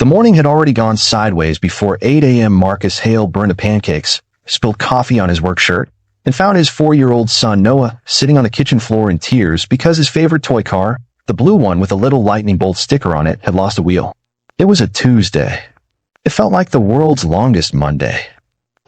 The morning had already gone sideways before 8 a.m. Hale burned the pancakes, spilled coffee on his work shirt, and found his 4-year-old son Noah sitting on the kitchen floor in tears because his favorite toy car, the blue one with a little lightning bolt sticker on it, had lost a wheel. It was a Tuesday. It felt like the world's longest Monday.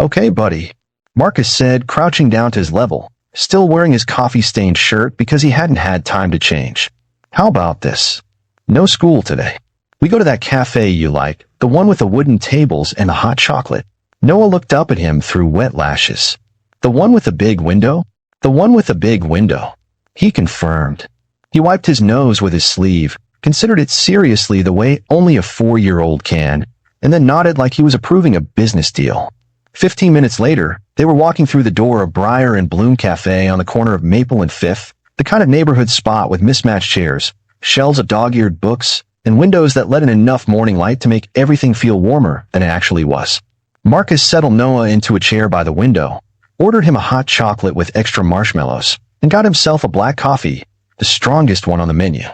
"Okay, buddy," Marcus said, crouching down to his level, still wearing his coffee-stained shirt because he hadn't had time to change. "How about this? No school today. We go to that cafe you like, the one with the wooden tables and the hot chocolate." Noah looked up at him through wet lashes. "The one with the big window?" "The one with the big window," he confirmed. He wiped his nose with his sleeve, considered it seriously the way only a 4-year-old can, and then nodded like he was approving a business deal. 15 minutes later, they were walking through the door of Briar and Bloom Café on the corner of Maple and Fifth, the kind of neighborhood spot with mismatched chairs, shelves of dog-eared books, and windows that let in enough morning light to make everything feel warmer than it actually was. Marcus settled Noah into a chair by the window, ordered him a hot chocolate with extra marshmallows, and got himself a black coffee, the strongest one on the menu.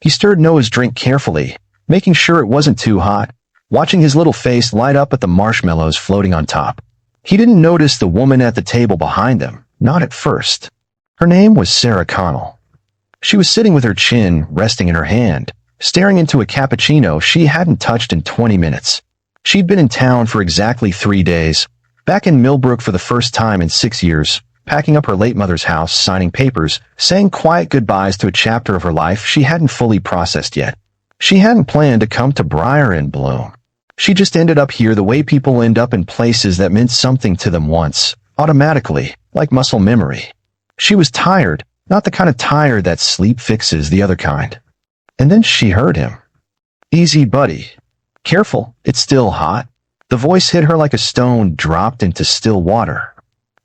He stirred Noah's drink carefully, making sure it wasn't too hot, watching his little face light up at the marshmallows floating on top. He didn't notice the woman at the table behind them, not at first. Her name was Sarah Connell. She was sitting with her chin resting in her hand, staring into a cappuccino she hadn't touched in 20 minutes. She'd been in town for exactly 3 days, back in Millbrook for the first time in 6 years, packing up her late mother's house, signing papers, saying quiet goodbyes to a chapter of her life she hadn't fully processed yet. She hadn't planned to come to Briar and Bloom. She just ended up here the way people end up in places that meant something to them once, automatically, like muscle memory. She was tired, not the kind of tired that sleep fixes, the other kind. And then she heard him. "Easy, buddy. Careful, it's still hot." The voice hit her like a stone dropped into still water.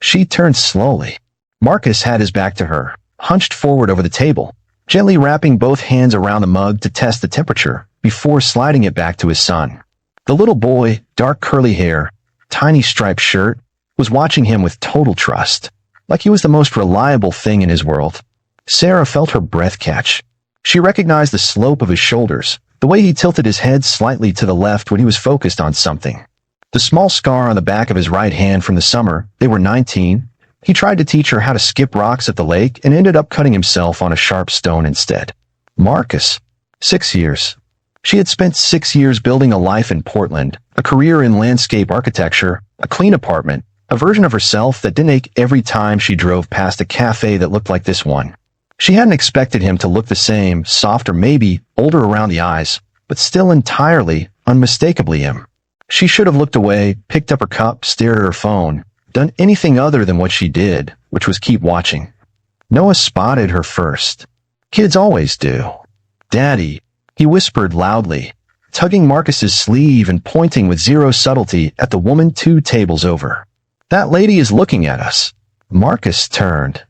She turned slowly. Marcus had his back to her, hunched forward over the table, gently wrapping both hands around the mug to test the temperature before sliding it back to his son. The little boy, dark curly hair, tiny striped shirt, was watching him with total trust, like he was the most reliable thing in his world. Sarah felt her breath catch. She recognized the slope of his shoulders, the way he tilted his head slightly to the left when he was focused on something. The small scar on the back of his right hand from the summer they were 19. He tried to teach her how to skip rocks at the lake and ended up cutting himself on a sharp stone instead. Marcus. 6 years. She had spent 6 years building a life in Portland, a career in landscape architecture, a clean apartment, a version of herself that didn't ache every time she drove past a cafe that looked like this one. She hadn't expected him to look the same, soft or maybe older around the eyes, but still entirely, unmistakably him. She should have looked away, picked up her cup, stared at her phone, done anything other than what she did, which was keep watching. Noah spotted her first. Kids always do. "Daddy," he whispered loudly, tugging Marcus's sleeve and pointing with zero subtlety at the woman 2 tables over. "That lady is looking at us." Marcus turned.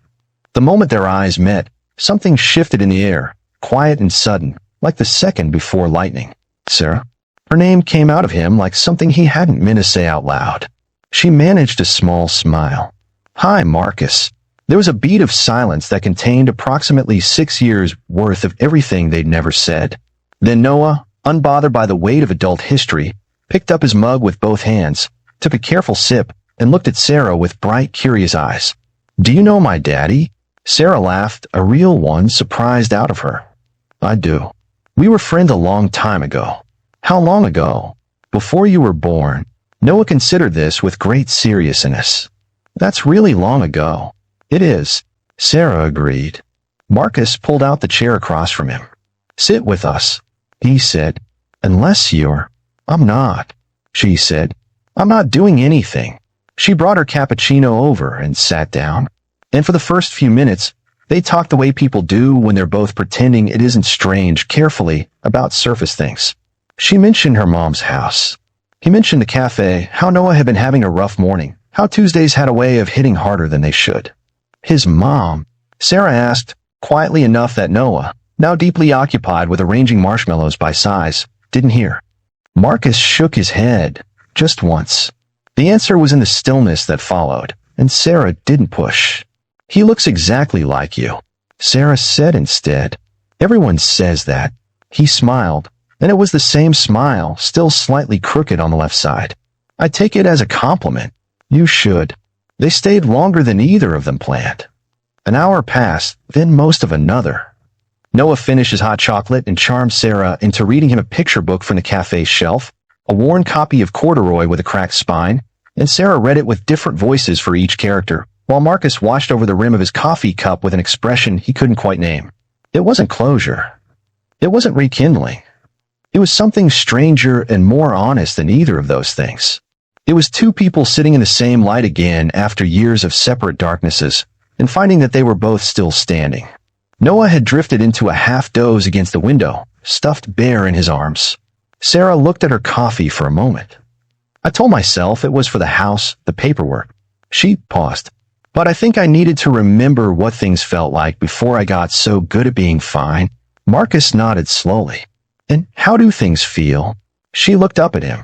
The moment their eyes met, something shifted in the air, quiet and sudden, like the second before lightning. "Sarah?" Her name came out of him like something he hadn't meant to say out loud. She managed a small smile. "Hi, Marcus." There was a beat of silence that contained approximately 6 years' worth of everything they'd never said. Then Noah, unbothered by the weight of adult history, picked up his mug with both hands, took a careful sip, and looked at Sarah with bright, curious eyes. "Do you know my daddy?" Sarah laughed, a real one surprised out of her. "I do. We were friends a long time ago." "How long ago?" "Before you were born." Noah considered this with great seriousness. "That's really long ago." "It is," Sarah agreed. Marcus pulled out the chair across from him. "Sit with us," he said. "Unless you're—" "I'm not," she said. "I'm not doing anything." She brought her cappuccino over and sat down. And for the first few minutes, they talked the way people do when they're both pretending it isn't strange, carefully, about surface things. She mentioned her mom's house. He mentioned the cafe, how Noah had been having a rough morning, how Tuesdays had a way of hitting harder than they should. His mom, Sarah asked, quietly enough that Noah, now deeply occupied with arranging marshmallows by size, didn't hear. Marcus shook his head, just once. The answer was in the stillness that followed, and Sarah didn't push. "He looks exactly like you," Sarah said instead. "Everyone says that." He smiled, and it was the same smile, still slightly crooked on the left side. I take it as a compliment. You should. They stayed longer than either of them planned. An hour passed, then most of another. Noah finished his hot chocolate and charmed Sarah into reading him a picture book from the cafe's shelf, a worn copy of Corduroy with a cracked spine, and Sarah read it with different voices for each character, while Marcus watched over the rim of his coffee cup with an expression he couldn't quite name. It wasn't closure. It wasn't rekindling. It was something stranger and more honest than either of those things. It was two people sitting in the same light again after years of separate darknesses, and finding that they were both still standing. Noah had drifted into a half-doze against the window, stuffed bare in his arms. Sarah looked at her coffee for a moment. I told myself it was for the house, the paperwork. She paused. But I think I needed to remember what things felt like before I got so good at being fine. Marcus nodded slowly. And how do things feel? She looked up at him.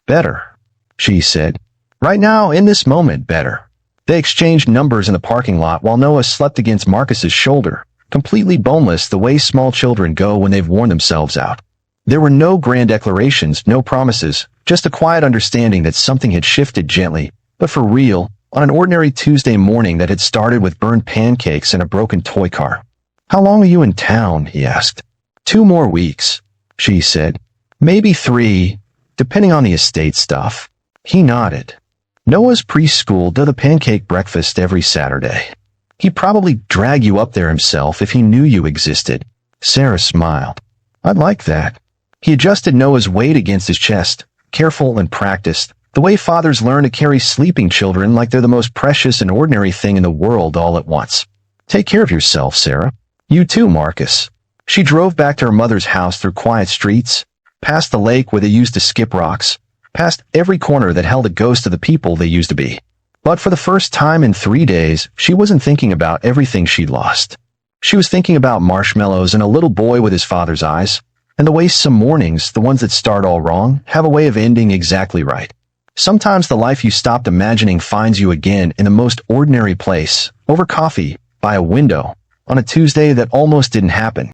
Better, she said. Right now, in this moment, better. They exchanged numbers in the parking lot while Noah slept against Marcus's shoulder, completely boneless the way small children go when they've worn themselves out. There were no grand declarations, no promises, just a quiet understanding that something had shifted gently, but for real, on an ordinary Tuesday morning that had started with burned pancakes and a broken toy car. How long are you in town? He asked. 2 more weeks, she said. Maybe 3, depending on the estate stuff. He nodded. Noah's preschool does a pancake breakfast every Saturday. He'd probably drag you up there himself if he knew you existed. Sarah smiled. I'd like that. He adjusted Noah's weight against his chest, careful and practiced, the way fathers learn to carry sleeping children like they're the most precious and ordinary thing in the world all at once. Take care of yourself, Sarah. You too, Marcus. She drove back to her mother's house through quiet streets, past the lake where they used to skip rocks, past every corner that held a ghost of the people they used to be. But for the first time in 3 days, she wasn't thinking about everything she'd lost. She was thinking about marshmallows and a little boy with his father's eyes, and the way some mornings, the ones that start all wrong, have a way of ending exactly right. Sometimes the life you stopped imagining finds you again in the most ordinary place, over coffee, by a window, on a Tuesday that almost didn't happen.